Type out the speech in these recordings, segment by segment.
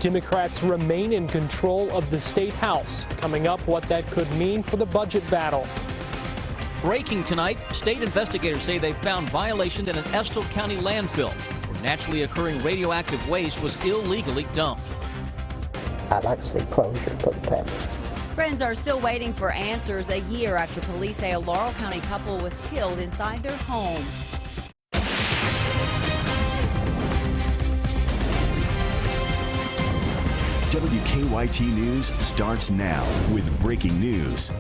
Democrats remain in control of the state House. Coming up, what that could mean for the budget battle. Breaking tonight, state investigators say they found violations in an Estill County landfill where naturally occurring radioactive waste was illegally dumped. I'd like to see closure put the past. Friends are still waiting for answers a year after police say a Laurel County couple was killed inside their home. WKYT News starts now with breaking news.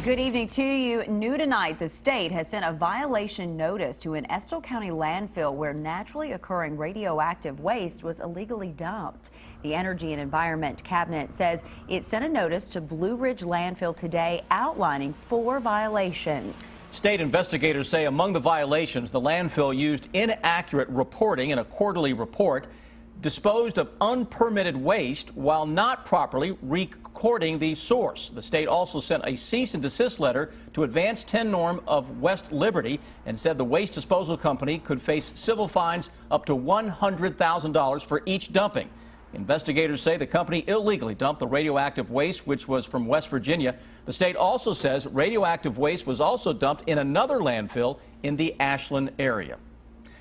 Good evening to you. New tonight, the state has sent a violation notice to an Estill County landfill where naturally occurring radioactive waste was illegally dumped. The Energy and Environment Cabinet says it sent a notice to Blue Ridge Landfill today outlining 4 violations. State investigators say among the violations, the landfill used inaccurate reporting in a quarterly report, disposed of unpermitted waste while not properly recording the source. The state also sent a cease and desist letter to Advanced 10 Norm of West Liberty and said the waste disposal company could face civil fines up to $100,000 for each dumping. Investigators say the company illegally dumped the radioactive waste, which was from West Virginia. The state also says radioactive waste was also dumped in another landfill in the Ashland area.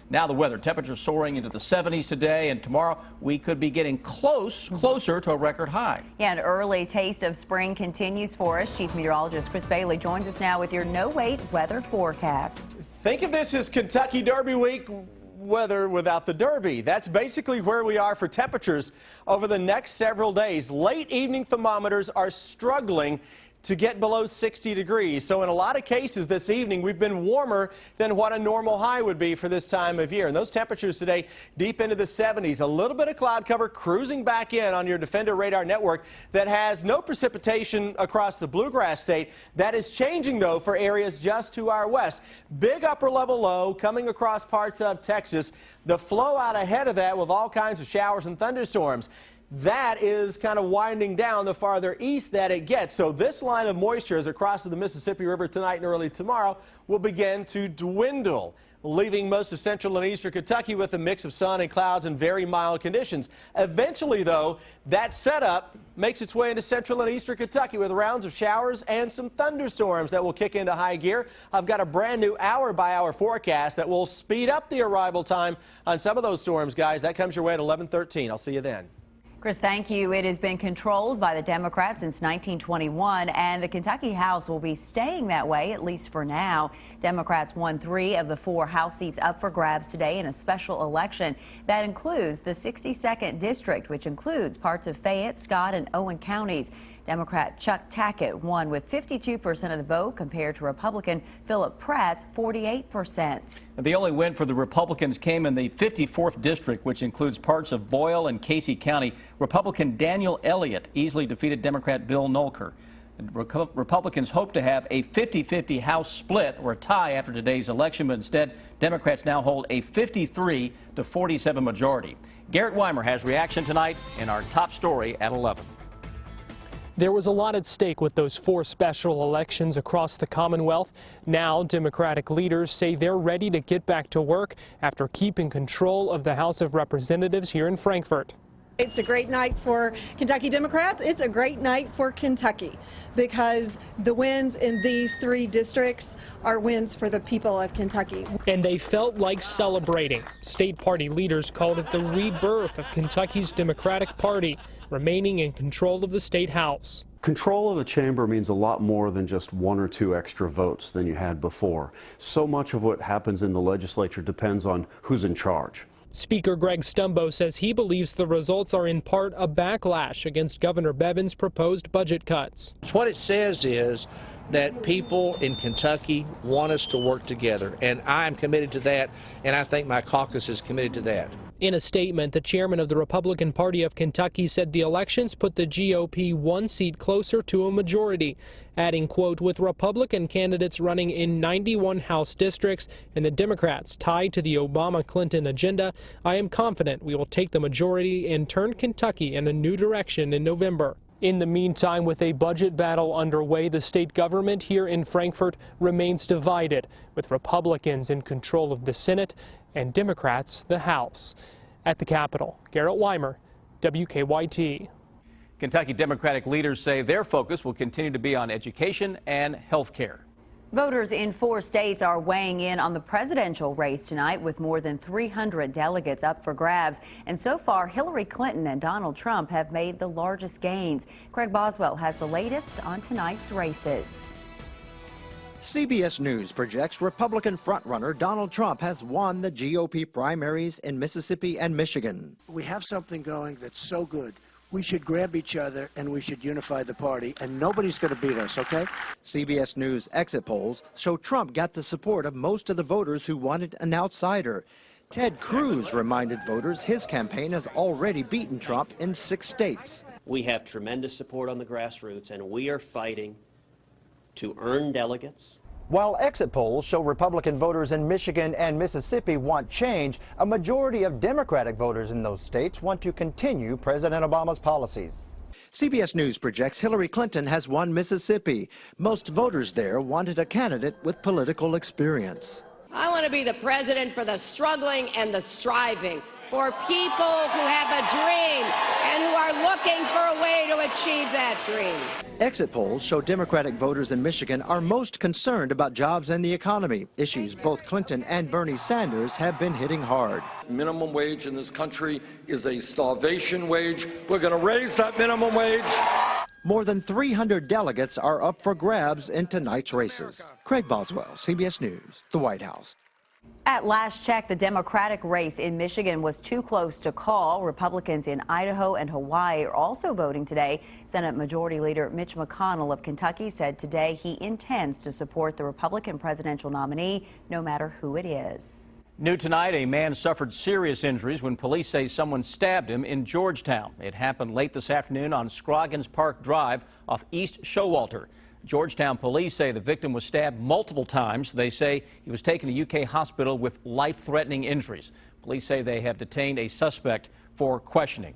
Now the weather. Temperatures soaring into the 70s today, and tomorrow we could be getting closer to a record high. Yeah, an early taste of spring continues for us. Chief Meteorologist Chris Bailey joins us now with your no-wait weather forecast. Think of this as Kentucky Derby week weather without the Derby. That's basically where we are for temperatures over the next several days. Late evening thermometers are struggling to get below 60 degrees. So in a lot of cases this evening, we've been warmer than what a normal high would be for this time of year. And those temperatures today deep into the 70s. A little bit of cloud cover cruising back in on your Defender radar network that has no precipitation across the Bluegrass state. That is changing, though, for areas just to our west. Big upper level low coming across parts of Texas. The flow out ahead of that with all kinds of showers and thunderstorms. That is kind of winding down the farther east that it gets. So this line of moisture as it crosses the Mississippi River tonight and early tomorrow will begin to dwindle, leaving most of central and eastern Kentucky with a mix of sun and clouds and very mild conditions. Eventually, though, that setup makes its way into central and eastern Kentucky with rounds of showers and some thunderstorms that will kick into high gear. I've got a brand new hour-by-hour forecast that will speed up the arrival time on some of those storms, guys. That comes your way at 11:13. I'll see you then. Chris, thank you. It has been controlled by the Democrats since 1921, and the Kentucky House will be staying that way, at least for now. Democrats won 3 of the 4 House seats up for grabs today in a special election that includes the 62nd District, which includes parts of Fayette, Scott, and Owen counties. Democrat Chuck Tackett won with 52% of the vote compared to Republican Philip Pratt's 48%. The only win for the Republicans came in the 54th District, which includes parts of Boyle and Casey County. Republican Daniel Elliott easily defeated Democrat Bill Nolker. Republicans hope to have a 50-50 House split or a tie after today's election, but instead Democrats now hold a 53-47 majority. Garrett Weimer has reaction tonight in our top story at 11. There was a lot at stake with those 4 special elections across the Commonwealth. Now, Democratic leaders say they're ready to get back to work after keeping control of the House of Representatives here in Frankfort. It's a great night for Kentucky Democrats. It's a great night for Kentucky because the wins in these 3 districts are wins for the people of Kentucky. And they felt like celebrating. State party leaders called it the rebirth of Kentucky's Democratic Party, remaining in control of the state house. Control of the chamber means a lot more than just 1 or 2 extra votes than you had before. So much of what happens in the legislature depends on who's in charge. Speaker Greg Stumbo says he believes the results are in part a backlash against Governor Bevin's proposed budget cuts. What it says is that people in Kentucky want us to work together, and I am committed to that, and I think my caucus is committed to that. In a statement, the chairman of the Republican Party of Kentucky said the elections put the GOP 1 seat closer to a majority, adding, quote, with Republican candidates running in 91 House districts and the Democrats tied to the Obama-Clinton agenda, I am confident we will take the majority and turn Kentucky in a new direction in November. In the meantime, with a budget battle underway, the state government here in Frankfort remains divided, with Republicans in control of the Senate and Democrats the House. At the Capitol, Garrett Weimer, WKYT. Kentucky Democratic leaders say their focus will continue to be on education and health care. Voters in 4 states are weighing in on the presidential race tonight with more than 300 delegates up for grabs. And so far, Hillary Clinton and Donald Trump have made the largest gains. Craig Boswell has the latest on tonight's races. CBS News projects Republican frontrunner Donald Trump has won the GOP primaries in Mississippi and Michigan. We have something going that's so good. We should grab each other and we should unify the party, and nobody's going to beat us, okay? CBS News exit polls show Trump got the support of most of the voters who wanted an outsider. Ted Cruz reminded voters his campaign has already beaten Trump in 6 states. We have tremendous support on the grassroots, and we are fighting to earn delegates. While exit polls show Republican voters in Michigan and Mississippi want change, a majority of Democratic voters in those states want to continue President Obama's policies. CBS News projects Hillary Clinton has won Mississippi. Most voters there wanted a candidate with political experience. I want to be the president for the struggling and the striving, for people who have a dream and who are looking for a way to achieve that dream. Exit polls show Democratic voters in Michigan are most concerned about jobs and the economy, issues both Clinton and Bernie Sanders have been hitting hard. Minimum wage in this country is a starvation wage. We're going to raise that minimum wage. More than 300 delegates are up for grabs in tonight's races. Craig Boswell, CBS News, the White House. At last check, the Democratic race in Michigan was too close to call. Republicans in Idaho and Hawaii are also voting today. Senate Majority Leader Mitch McConnell of Kentucky said today he intends to support the Republican presidential nominee, no matter who it is. New tonight, a man suffered serious injuries when police say someone stabbed him in Georgetown. It happened late this afternoon on Scroggins Park Drive off East Showalter. Georgetown police say the victim was stabbed multiple times. They say he was taken to UK hospital with life-threatening injuries. Police say they have detained a suspect for questioning.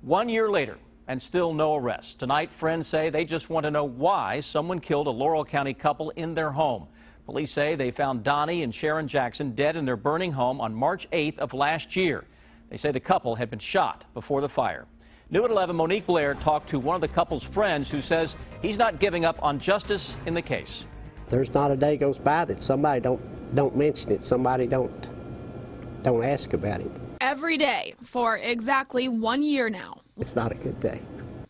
1 year later, and still no arrests. Tonight, friends say they just want to know why someone killed a Laurel County couple in their home. Police say they found Donnie and Sharon Jackson dead in their burning home on March 8th of last year. They say the couple had been shot before the fire. New at 11, Monique Blair talked to one of the couple's friends who says he's not giving up on justice in the case. There's not a day goes by that somebody don't mention it, somebody don't ask about it. Every day for exactly 1 year now. It's not a good day.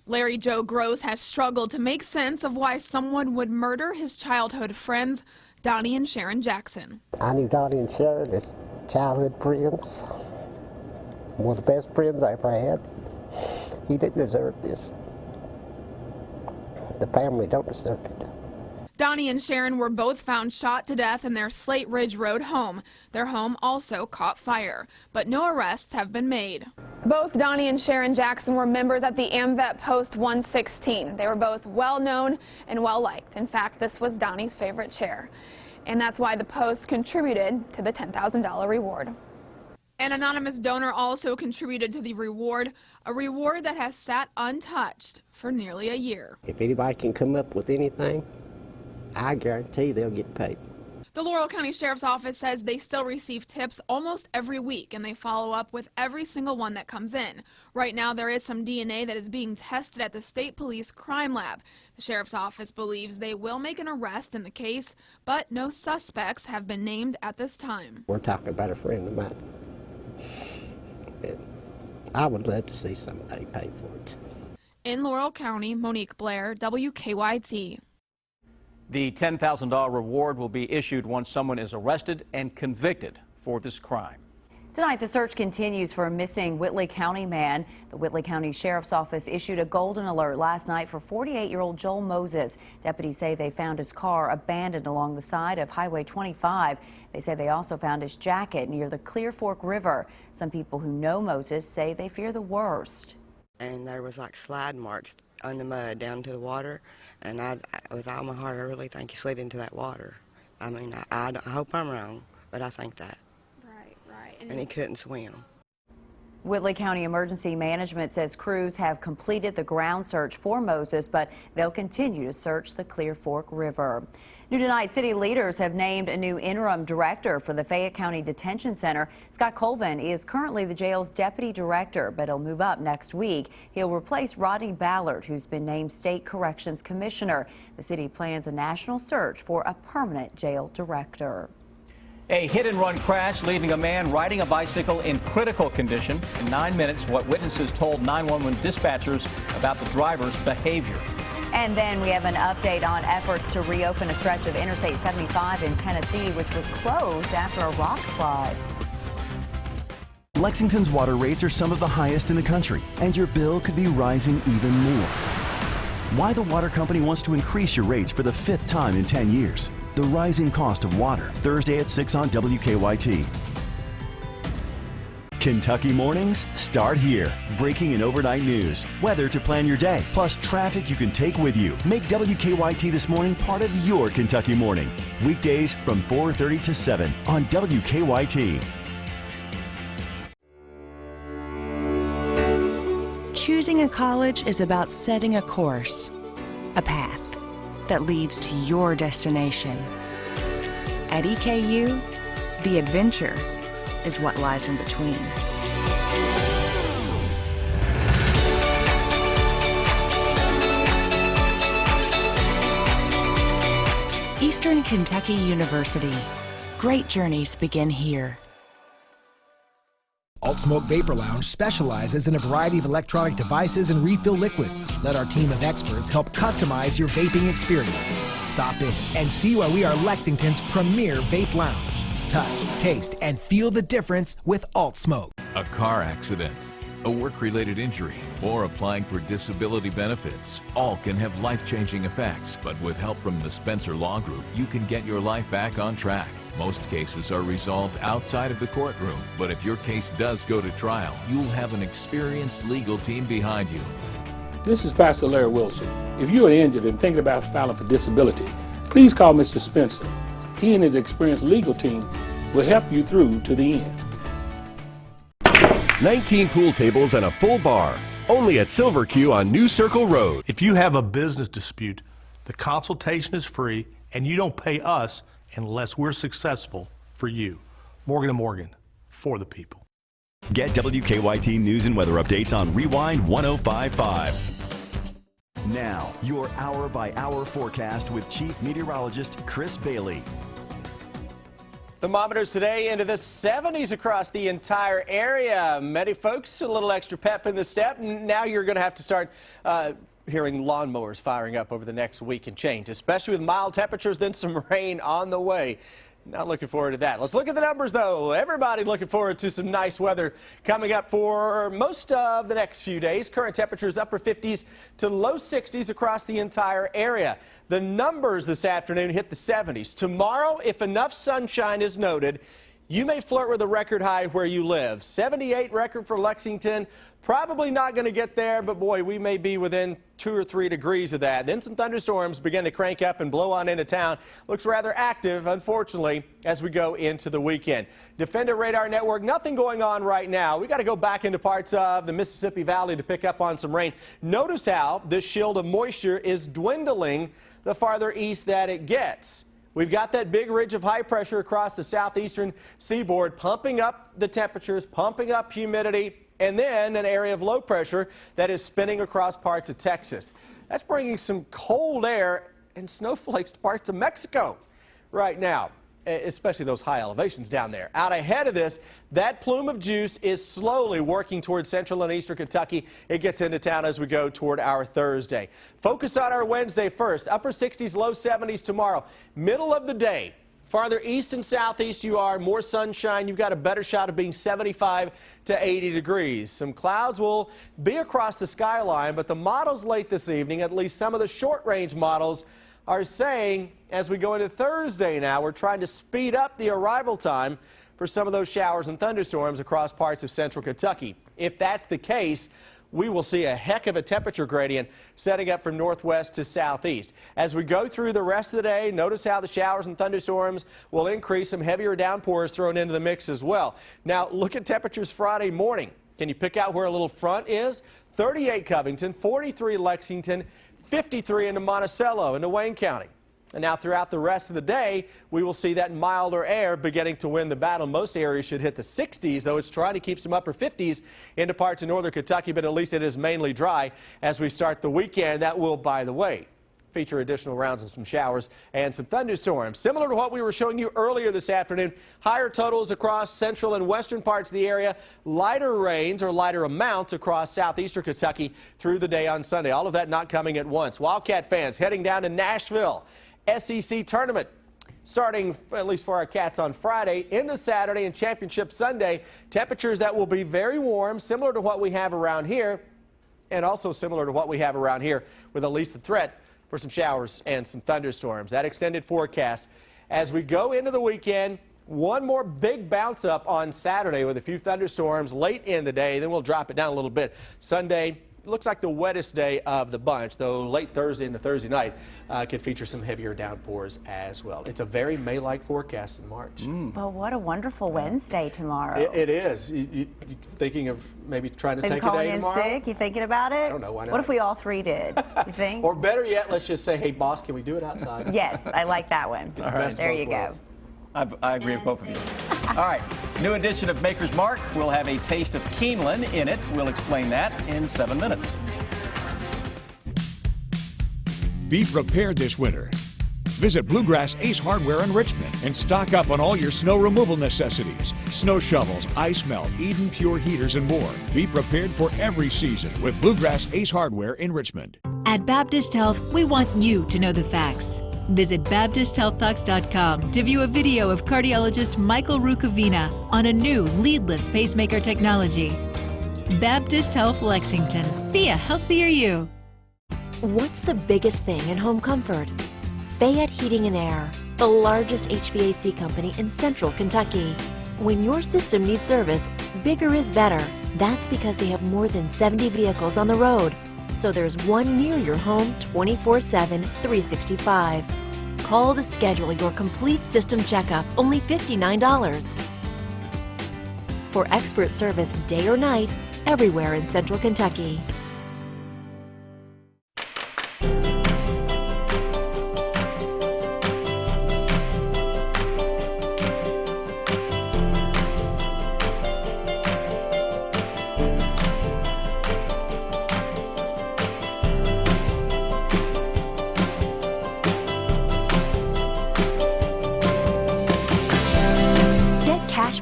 Larry Joe Gross has struggled to make sense of why someone would murder his childhood friends, Donnie and Sharon Jackson. I knew Donnie and Sharon as childhood friends, one of the best friends I ever had. He didn't deserve this. The family don't deserve it. Donnie and Sharon were both found shot to death in their Slate Ridge Road home. Their home also caught fire, but no arrests have been made. Both Donnie and Sharon Jackson were members at the AMVET Post 116. They were both well-known and well-liked. In fact, this was Donnie's favorite chair. And that's why the Post contributed to the $10,000 reward. An anonymous donor also contributed to the reward, a reward that has sat untouched for nearly a year. If anybody can come up with anything, I guarantee they'll get paid. The Laurel County Sheriff's Office says they still receive tips almost every week, and they follow up with every single one that comes in. Right now, there is some DNA that is being tested at the State Police Crime Lab. The Sheriff's Office believes they will make an arrest in the case, but no suspects have been named at this time. We're talking about a friend of mine. I would love to see somebody pay for it. In Laurel County, Monique Blair, WKYT. The $10,000 reward will be issued once someone is arrested and convicted for this crime. Tonight, the search continues for a missing Whitley County man. The Whitley County Sheriff's Office issued a golden alert last night for 48-year-old Joel Moses. Deputies say they found his car abandoned along the side of Highway 25. They say they also found his jacket near the Clear Fork River. Some people who know Moses say they fear the worst. And there was like slide marks on the mud down to the water. And I with all my heart, I really think he slid into that water. I mean, I hope I'm wrong, but I think that. Right. And he couldn't swim. Whitley County Emergency Management says crews have completed the ground search for Moses, but they'll continue to search the Clear Fork River. New tonight, city leaders have named a new interim director for the Fayette County Detention Center. Scott Colvin is currently the jail's deputy director, but he'll move up next week. He'll replace Rodney Ballard, who's been named state corrections commissioner. The city plans a national search for a permanent jail director. A hit-and-run crash leaving a man riding a bicycle in critical condition. In 9 minutes, what witnesses told 911 dispatchers about the driver's behavior. And then we have an update on efforts to reopen a stretch of Interstate 75 in Tennessee, which was closed after a rock slide. Lexington's water rates are some of the highest in the country, and your bill could be rising even more. Why the water company wants to increase your rates for the 5th time in 10 years. The rising cost of water, Thursday at 6 on WKYT. Kentucky mornings start here. Breaking and overnight news, weather to plan your day, plus traffic you can take with you. Make WKYT This Morning part of your Kentucky morning. Weekdays from 4:30 to 7 on WKYT. Choosing a college is about setting a course, a path that leads to your destination. At EKU, the adventure is what lies in between. Eastern Kentucky University. Great journeys begin here. Alt Smoke Vapor Lounge specializes in a variety of electronic devices and refill liquids. Let our team of experts help customize your vaping experience. Stop in and see why we are Lexington's premier vape lounge. Touch, taste, and feel the difference with Alt Smoke. A car accident, a work-related injury, or applying for disability benefits all can have life-changing effects. But with help from the Spencer Law Group, you can get your life back on track. Most cases are resolved outside of the courtroom, but if your case does go to trial, you'll have an experienced legal team behind you. This is Pastor Larry Wilson. If you are injured and thinking about filing for disability, please call Mr. Spencer. He and his experienced legal team will help you through to the end. 19 pool tables and a full bar, only at Silver Q on New Circle Road. If you have a business dispute, the consultation is free and you don't pay us unless we're successful for you. Morgan & Morgan, for the people. Get WKYT news and weather updates on Rewind 105.5. Now, your hour-by-hour forecast with Chief Meteorologist Chris Bailey. Thermometers today into the 70s across the entire area. Many folks a little extra pep in the step. Now you're going to have to start hearing lawnmowers firing up over the next week and change, especially with mild temperatures, then some rain on the way. Not looking forward to that. Let's look at the numbers, though. Everybody looking forward to some nice weather coming up for most of the next few days. Current temperatures upper 50s to low 60s across the entire area. The numbers this afternoon hit the 70s. Tomorrow, if enough sunshine is noted, you may flirt with a record high where you live. 78 record for Lexington. Probably not going to get there, but boy, we may be within 2 or 3 degrees of that. Then some thunderstorms begin to crank up and blow on into town. Looks rather active, unfortunately, as we go into the weekend. Defender Radar Network, nothing going on right now. We got to go back into parts of the Mississippi Valley to pick up on some rain. Notice how this shield of moisture is dwindling the farther east that it gets. We've got that big ridge of high pressure across the southeastern seaboard, pumping up the temperatures, pumping up humidity, and then an area of low pressure that is spinning across parts of Texas. That's bringing some cold air and snowflakes to parts of Mexico right now, especially those high elevations down there. Out ahead of this, that plume of juice is slowly working toward central and eastern Kentucky. It gets into town as we go toward our Thursday. Focus on our Wednesday first. Upper 60s, low 70s tomorrow. Middle of the day. Farther east and southeast you are, more sunshine, you've got a better shot of being 75 to 80 degrees. Some clouds will be across the skyline, but the models late this evening, at least some of the short-range models, are saying as we go into Thursday now, we're trying to speed up the arrival time for some of those showers and thunderstorms across parts of central Kentucky. If that's the case, we will see a heck of a temperature gradient setting up from northwest to southeast. As we go through the rest of the day, notice how the showers and thunderstorms will increase, some heavier downpours thrown into the mix as well. Now, look at temperatures Friday morning. Can you pick out where a little front is? 38 Covington, 43 Lexington, 53 into Monticello into Wayne County. And now throughout the rest of the day, we will see that milder air beginning to win the battle. Most areas should hit the 60s, though it's trying to keep some upper 50s into parts of northern Kentucky, but at least it is mainly dry as we start the weekend. That will, by the way, feature additional rounds of some showers and some thunderstorms. Similar to what we were showing you earlier this afternoon, higher totals across central and western parts of the area, lighter rains or lighter amounts across southeastern Kentucky through the day on Sunday. All of that not coming at once. Wildcat fans heading down to Nashville. SEC tournament starting, at least for our Cats, on Friday into Saturday and Championship Sunday. Temperatures that will be very warm, similar to what we have around here, and also similar to what we have around here with at least the threat for some showers and some thunderstorms. That extended forecast as we go into the weekend. One more big bounce up on Saturday with a few thunderstorms late in the day. Then we'll drop it down a little bit. Sunday looks like the wettest day of the bunch, though late Thursday into Thursday night could feature some heavier downpours as well. It's a very May-like forecast in March. Well, what a wonderful Wednesday tomorrow. It is. You thinking of maybe trying to take a day tomorrow? Calling in sick? You thinking about it? I don't know. Why not? What if we all three did? You think? Or better yet, let's just say, hey, boss, can we do it outside? Yes, I like that one. All right. There you go. I agree with both of you. All right, new edition of Maker's Mark. We'll have a taste of Keeneland in it. We'll explain that in 7 minutes. Be prepared this winter. Visit Bluegrass Ace Hardware in Richmond and stock up on all your snow removal necessities. Snow shovels, ice melt, Eden Pure heaters, and more. Be prepared for every season with Bluegrass Ace Hardware in Richmond. At Baptist Health, we want you to know the facts. Visit BaptistHealthTalks.com to view a video of cardiologist Michael Rukavina on a new leadless pacemaker technology. Baptist Health Lexington. Be a healthier you. What's the biggest thing in home comfort? Fayette Heating and Air, the largest HVAC company in central Kentucky. When your system needs service, bigger is better. That's because they have more than 70 vehicles on the road. So there's one near your home 24/7, 365. Call to schedule your complete system checkup, only $59. For expert service day or night, everywhere in central Kentucky.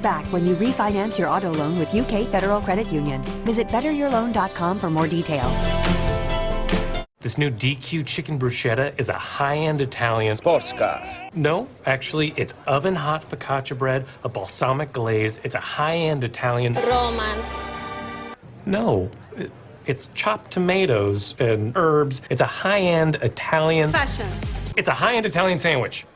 Back when you refinance your auto loan with UK Federal Credit Union. Visit betteryourloan.com for more details. This new DQ chicken bruschetta is a high-end Italian sports car. No, actually, it's oven-hot focaccia bread, a balsamic glaze. It's a high-end Italian romance. No, it's chopped tomatoes and herbs. It's a high-end Italian Fashion. It's a high-end Italian sandwich.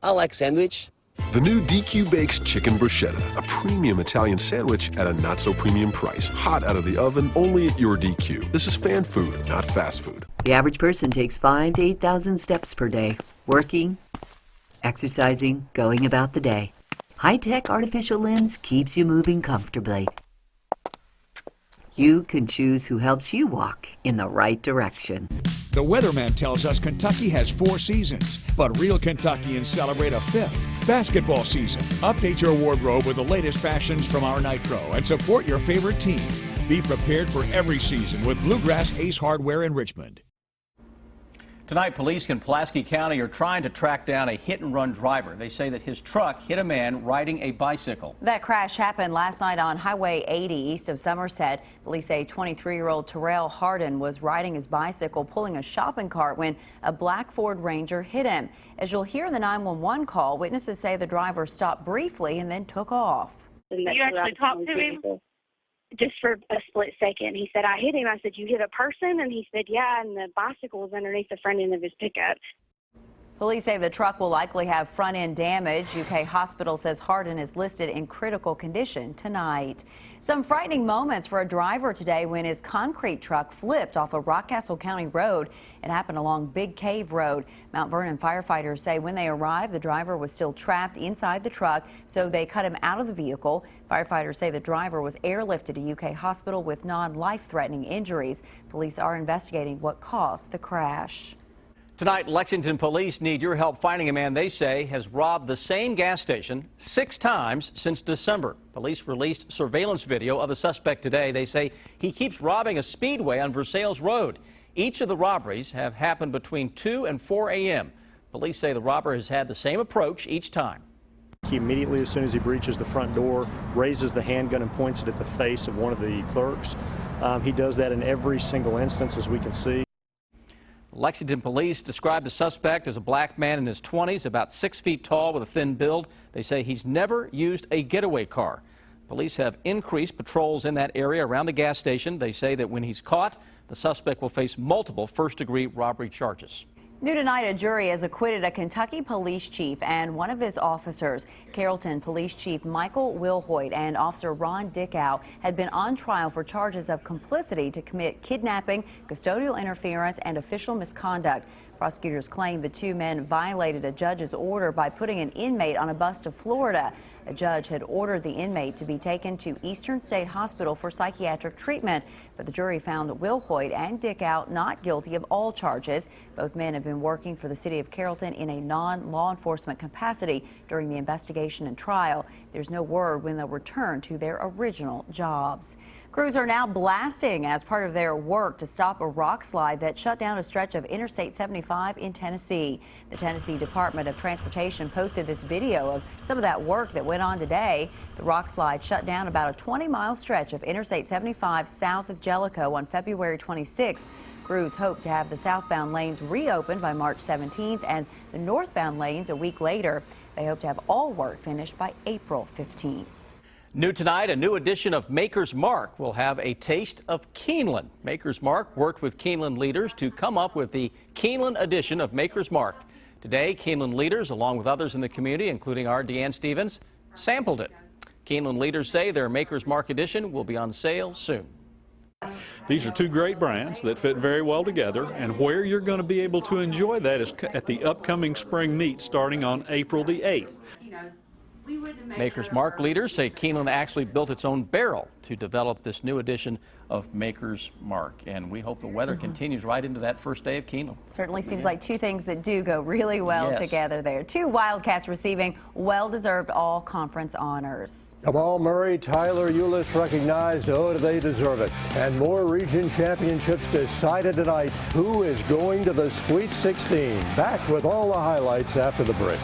I like sandwich. The new DQ Bakes Chicken Bruschetta, a premium Italian sandwich at a not-so-premium price. Hot out of the oven, only at your DQ. This is fan food, not fast food. The average person takes 5,000 to 8,000 steps per day, working, exercising, going about the day. High-tech artificial limbs keeps you moving comfortably. You can choose who helps you walk in the right direction. The weatherman tells us Kentucky has 4 seasons, but real Kentuckians celebrate a 5th, basketball season. Update your wardrobe with the latest fashions from our Nitro and support your favorite team. Be prepared for every season with Bluegrass Ace Hardware in Richmond. Tonight, police in Pulaski County are trying to track down a hit-and-run driver. They say that his truck hit a man riding a bicycle. That crash happened last night on Highway 80 east of Somerset. Police say 23-year-old Terrell Harden was riding his bicycle pulling a shopping cart when a black Ford Ranger hit him. As you'll hear in the 911 call, witnesses say the driver stopped briefly and then took off. You actually talked to him? Just for a split second. He said, I hit him. I said, you hit a person? And he said, yeah, and the bicycle was underneath the front end of his pickup. Police say the truck will likely have front-end damage. UK Hospital says Hardin is listed in critical condition tonight. Some frightening moments for a driver today when his concrete truck flipped off a Rockcastle County road. It happened along Big Cave Road. Mount Vernon firefighters say when they arrived, the driver was still trapped inside the truck, so they cut him out of the vehicle. Firefighters say the driver was airlifted to UK Hospital with non-life-threatening injuries. Police are investigating what caused the crash. Tonight, Lexington police need your help finding a man they say has robbed the same gas station 6 times since December. Police released surveillance video of the suspect today. They say he keeps robbing a speedway on Versailles Road. Each of the robberies have happened between 2 and 4 a.m. Police say the robber has had the same approach each time. He immediately, as soon as he breaches the front door, raises the handgun and points it at the face of one of the clerks. He does that in every single instance, as we can see. Lexington police described the suspect as a black man in his 20s, about 6 feet tall with a thin build. They say he's never used a getaway car. Police have increased patrols in that area around the gas station. They say that when he's caught, the suspect will face multiple first-degree robbery charges. New tonight, a jury has acquitted a Kentucky police chief and one of his officers. Carrollton Police Chief Michael Wilhoit and Officer Ron Dickow had been on trial for charges of complicity to commit kidnapping, custodial interference, and official misconduct. Prosecutors claim the two men violated a judge's order by putting an inmate on a bus to Florida. A judge had ordered the inmate to be taken to Eastern State Hospital for psychiatric treatment, but the jury found Wilhoit and Dickow not guilty of all charges. Both men have been working for the city of Carrollton in a non-law enforcement capacity during the investigation and trial. There's no word when they'll return to their original jobs. Crews are now blasting as part of their work to stop a rock slide that shut down a stretch of Interstate 75 in Tennessee. The Tennessee Department of Transportation posted this video of some of that work that went on today. The rock slide shut down about a 20-mile stretch of Interstate 75 south of Jellicoe on February 26th. Crews hope to have the southbound lanes reopened by March 17th and the northbound lanes a week later. They hope to have all work finished by April 15th. New tonight, a new edition of Maker's Mark will have a taste of Keeneland. Maker's Mark worked with Keeneland leaders to come up with the Keeneland edition of Maker's Mark. Today, Keeneland leaders, along with others in the community, including our Deanne Stevens, sampled it. Keeneland leaders say their Maker's Mark edition will be on sale soon. These are two great brands that fit very well together, and where you're going to be able to enjoy that is at the upcoming spring meet starting on April the 8th. Maker's Mark leaders say Keeneland actually built its own barrel to develop this new edition of Maker's Mark. And we hope the weather continues right into that first day of Keeneland. Certainly seems like two things that do go really well together there. Two Wildcats receiving well-deserved all-conference honors. Jamal Murray, Tyler Eulis recognized, oh, do they deserve it. And more region championships decided tonight. Who is going to the Sweet 16? Back with all the highlights after the break.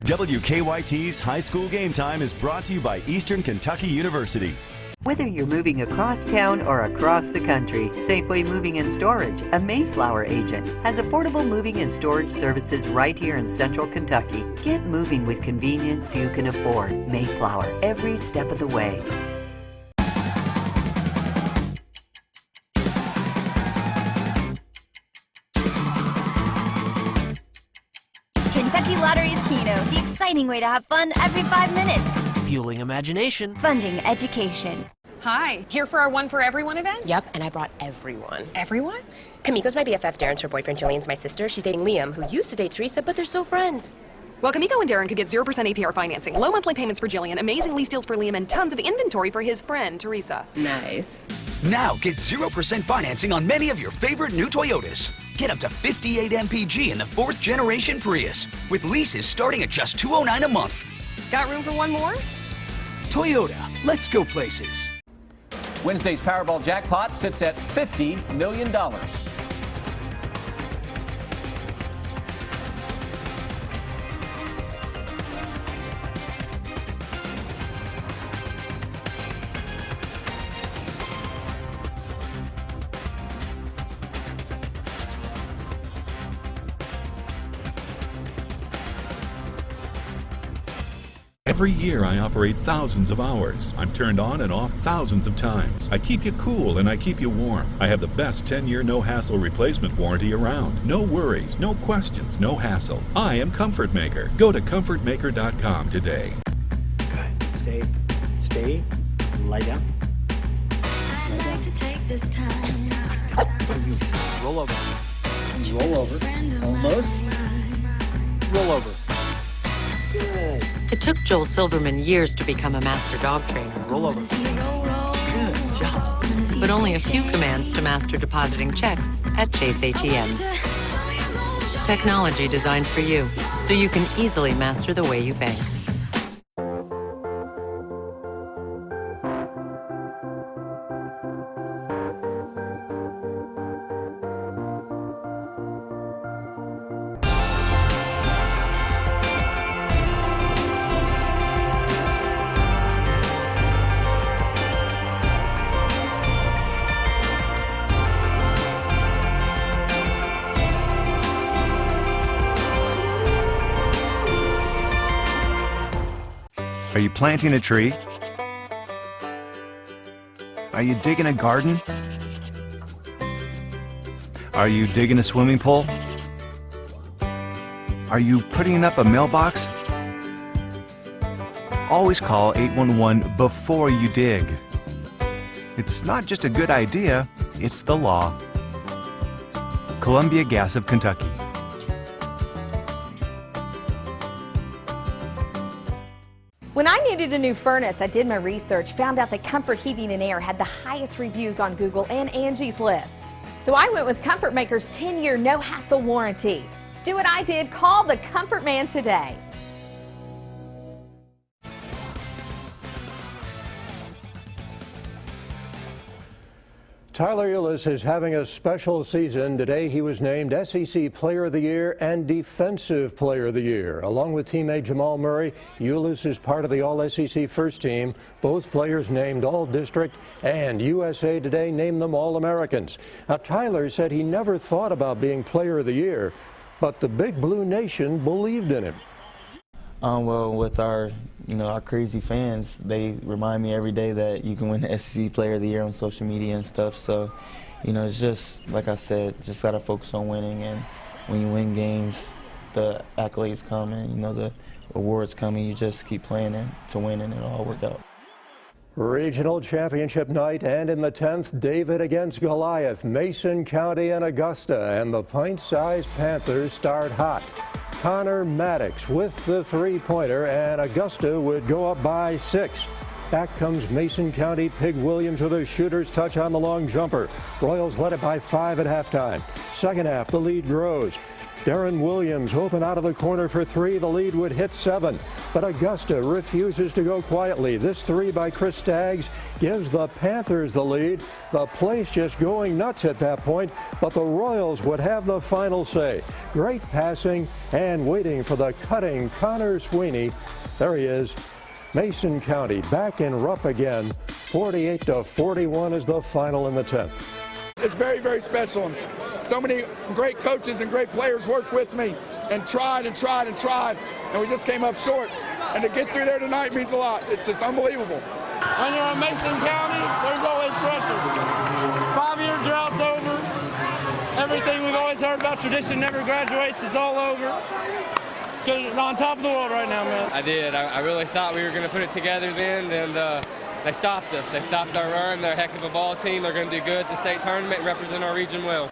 WKYT's High School Game Time is brought to you by Eastern Kentucky University. Whether you're moving across town or across the country, Safeway Moving and Storage, a Mayflower agent, has affordable moving and storage services right here in Central Kentucky. Get moving with convenience you can afford. Mayflower, every step of the way. Kentucky Lottery's Keno, the exciting way to have fun every 5 minutes. Fueling imagination. Funding education. Hi, here for our One for Everyone event? Yep, and I brought everyone. Everyone? Kamiko's my BFF, Darren's her boyfriend, Jillian's my sister. She's dating Liam, who used to date Teresa, but they're still friends. Well, Kamiko and Darren could get 0% APR financing, low monthly payments for Jillian, amazing lease deals for Liam, and tons of inventory for his friend, Teresa. Nice. Now get 0% financing on many of your favorite new Toyotas. Get up to 58 MPG in the 4th generation Prius, with leases starting at just $209 a month. Got room for one more? Toyota, let's go places. Wednesday's Powerball jackpot sits at $50 million. Every year I operate thousands of hours. I'm turned on and off thousands of times. I keep you cool and I keep you warm. I have the best 10-year no-hassle replacement warranty around. No worries, no questions, no hassle. I am Comfort Maker. Go to comfortmaker.com today. Good. Stay. Lie down. I'd like to take this time. Roll over. Roll over. Almost. Roll over. Good. It took Joel Silverman years to become a master dog trainer. Roll over. Good job. But only a few commands to master depositing checks at Chase ATMs. Technology designed for you, so you can easily master the way you bank. Are you planting a tree? Are you digging a garden? Are you digging a swimming pool? Are you putting up a mailbox? Always call 811 before you dig. It's not just a good idea, it's the law. Columbia Gas of Kentucky. When I needed a new furnace, I did my research, found out that Comfort Heating and Air had the highest reviews on Google and Angie's List. So I went with Comfort Maker's 10-year no-hassle warranty. Do what I did, call the Comfort Man today. Tyler Ulis is having a special season. Today he was named SEC Player of the Year and Defensive Player of the Year. Along with teammate Jamal Murray, Ulis is part of the All-SEC first team. Both players named All-District, and USA Today named them All-Americans. Now Tyler said he never thought about being Player of the Year, but the Big Blue Nation believed in him. Well, with our crazy fans, they remind me every day that you can win the SEC Player of the Year on social media and stuff. So, it's just, like I said, just got to focus on winning. And when you win games, the accolades come and, the awards come, and you just keep playing it to win, and it'll all work out. Regional championship night, and in the 10th, David against Goliath, Mason County and Augusta, and the pint-sized Panthers start hot. Connor Maddox with the three-pointer, and Augusta would go up by 6. Back comes Mason County. Pig Williams with a shooter's touch on the long jumper. Royals led it by 5 at halftime. Second half, the lead grows. Darren Williams open out of the corner for 3. The lead would hit 7, but Augusta refuses to go quietly. This 3 by Chris Staggs gives the Panthers the lead. The place just going nuts at that point, but the Royals would have the final say. Great passing and waiting for the cutting Connor Sweeney. There he is. Mason County back in Rupp again. 48-41 is the final in the 10th. It's very, very special. So many great coaches and great players worked with me and tried, and we just came up short. And to get through there tonight means a lot. It's just unbelievable. When you're in Mason County, there's always pressure. 5-year drought's over. Everything we've always heard about tradition never graduates. It's all over. Because we're on top of the world right now, man. I did. I really thought we were going to put it together then, and they stopped us. They stopped our run. They're a heck of a ball team. They're going to do good at the state tournament and represent our region well.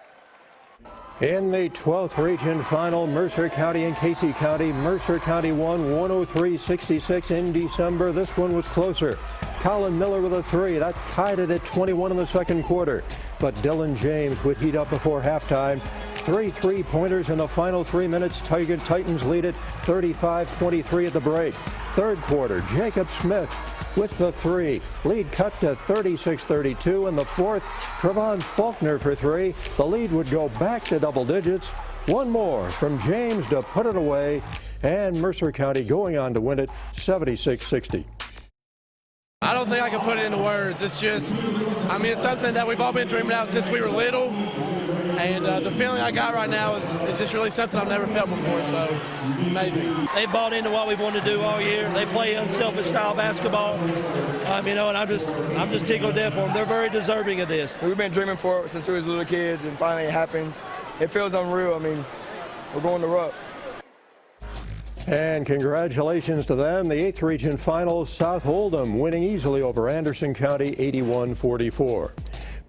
In the 12th region final, Mercer County and Casey County. Mercer County won 103-66 in December. This one was closer. Colin Miller with a 3. That tied it at 21 in the second quarter. But Dylan James would heat up before halftime. 3 3-pointers in the final 3 minutes. Titans lead it 35-23 at the break. Third quarter, Jacob Smith with the 3. Lead cut to 36-32 in the fourth. Trevon Faulkner for 3. The lead would go back to double digits. One more from James to put it away, and Mercer County going on to win it 76-60. I don't think I can put it into words. It's just, it's something that we've all been dreaming out since we were little. And the feeling I got right now is just really something I've never felt before, so it's amazing. They bought into what we wanted to do all year. They play unselfish style basketball, and I'm just tickled to death for them. They're very deserving of this. We've been dreaming for it since we was little kids, and finally it happens. It feels unreal. I mean, we're going to Rupp. And congratulations to them. The 8th Region Finals, South Oldham winning easily over Anderson County 81-44.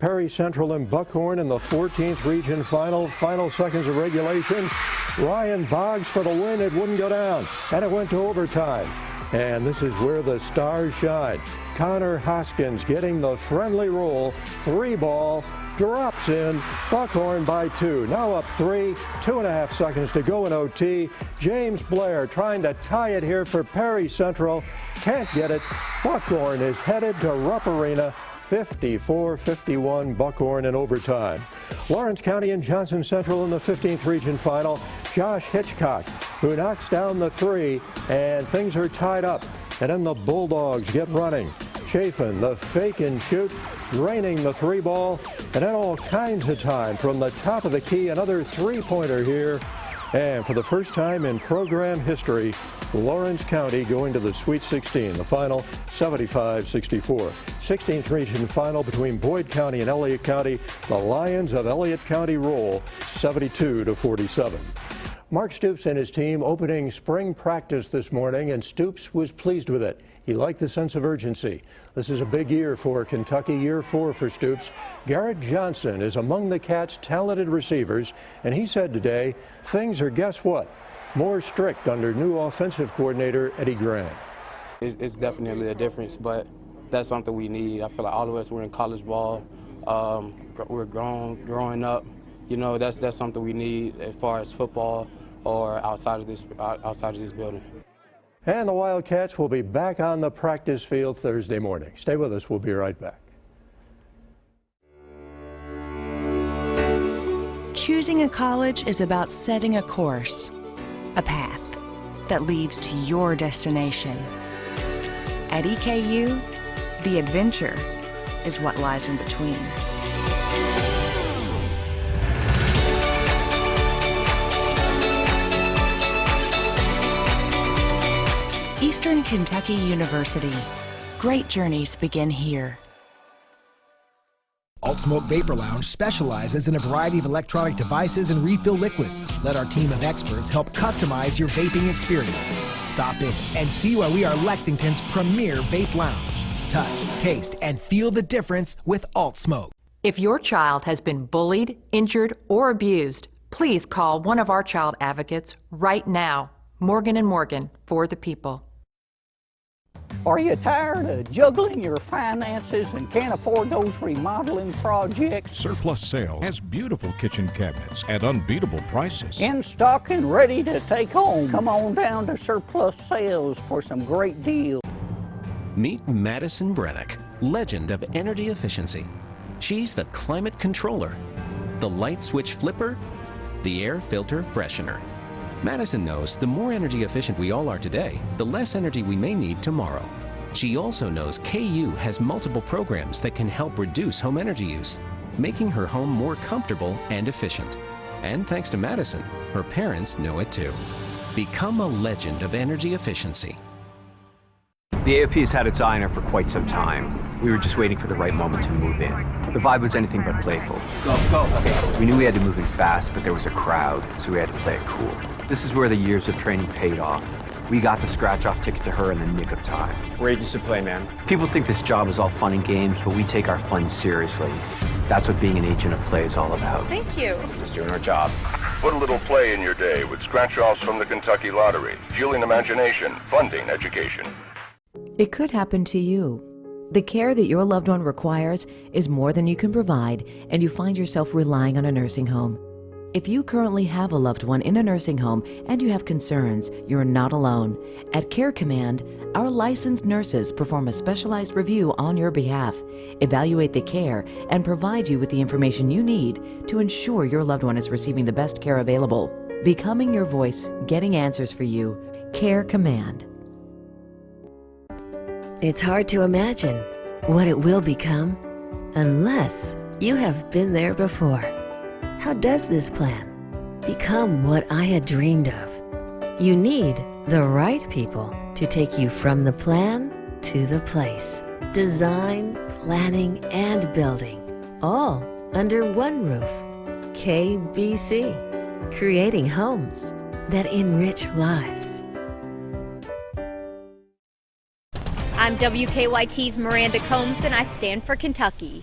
Perry Central and Buckhorn in the 14th Region Final seconds of regulation. Ryan Boggs for the win. It wouldn't go down, and it went to overtime. And this is where the stars shine. Connor Hoskins getting the friendly roll. 3-ball. Drops in. Buckhorn by 2. Now up 3. 2.5 seconds to go in OT. James Blair trying to tie it here for Perry Central. Can't get it. Buckhorn is headed to Rupp Arena. 54-51 Buckhorn in overtime. Lawrence County and Johnson Central in the 15th Region Final. Josh Hitchcock, who knocks down the 3, and things are tied up. And then the Bulldogs get running. Chafin, the fake and shoot, draining the 3-ball, and then all kinds of time from the top of the key. Another 3-pointer here. And for the first time in program history, Lawrence County going to the Sweet 16. The final 75-64. 16th Region Final between Boyd County and Elliott County. The Lions of Elliott County roll 72-47. Mark Stoops and his team opening spring practice this morning, and Stoops was pleased with it. He liked the sense of urgency. This is a big year for Kentucky, year 4 for Stoops. Garrett Johnson is among the Cats' talented receivers, and he said today, things are, guess what, more strict under new offensive coordinator Eddie Grant. It's definitely a difference, but that's something we need. I feel like all of us were in college ball. We're growing up. You know, that's something we need as far as football or outside of this building. And the Wildcats will be back on the practice field Thursday morning. Stay with us. We'll be right back. Choosing a college is about setting a course, a path that leads to your destination. At EKU, the adventure is what lies in between. Eastern Kentucky University. Great journeys begin here. Alt Smoke Vapor Lounge specializes in a variety of electronic devices and refill liquids. Let our team of experts help customize your vaping experience. Stop in and see why we are Lexington's premier vape lounge. Touch, taste, and feel the difference with Alt Smoke. If your child has been bullied, injured, or abused, please call one of our child advocates right now. Morgan & Morgan, for the people. Are you tired of juggling your finances and can't afford those remodeling projects? Surplus Sales has beautiful kitchen cabinets at unbeatable prices. In stock and ready to take home. Come on down to Surplus Sales for some great deals. Meet Madison Brennick, legend of energy efficiency. She's the climate controller, the light switch flipper, the air filter freshener. Madison knows the more energy efficient we all are today, the less energy we may need tomorrow. She also knows KU has multiple programs that can help reduce home energy use, making her home more comfortable and efficient. And thanks to Madison, her parents know it too. Become a legend of energy efficiency. The AOP's had its eye on her for quite some time. We were just waiting for the right moment to move in. The vibe was anything but playful. Go. We knew we had to move in fast, but there was a crowd, so we had to play it cool. This is where the years of training paid off. We got the scratch-off ticket to her in the nick of time. We're agents of play, man. People think this job is all fun and games, but we take our fun seriously. That's what being an agent of play is all about. Thank you. Just doing our job. Put a little play in your day with scratch-offs from the Kentucky Lottery. Fueling imagination, funding education. It could happen to you. The care that your loved one requires is more than you can provide, and you find yourself relying on a nursing home. If you currently have a loved one in a nursing home and you have concerns, you're not alone. At Care Command, our licensed nurses perform a specialized review on your behalf, evaluate the care, and provide you with the information you need to ensure your loved one is receiving the best care available. Becoming your voice, getting answers for you. Care Command. It's hard to imagine what it will become unless you have been there before. How does this plan become what I had dreamed of? You need the right people to take you from the plan to the place. Design, planning, and building, all under one roof. KBC, creating homes that enrich lives. I'm WKYT's Miranda Combs, and I stand for Kentucky.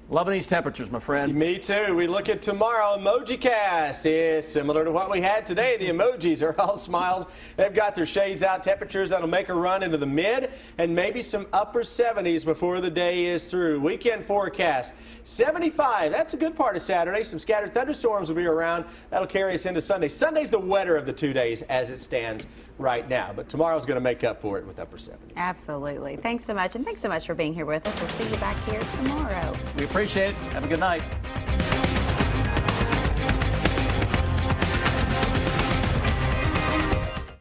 Loving these temperatures, my friend. Me too. We look at tomorrow. Emoji Cast is similar to what we had today. The emojis are all smiles. They've got their shades out. Temperatures that'll make a run into the mid and maybe some upper 70s before the day is through. Weekend forecast 75. That's a good part of Saturday. Some scattered thunderstorms will be around. That'll carry us into Sunday. Sunday's the wetter of the 2 days as it stands right now. But tomorrow's going to make up for it with upper 70s. Absolutely. Thanks so much. And thanks so much for being here with us. We'll see you back here tomorrow. We appreciate it. Have a good night.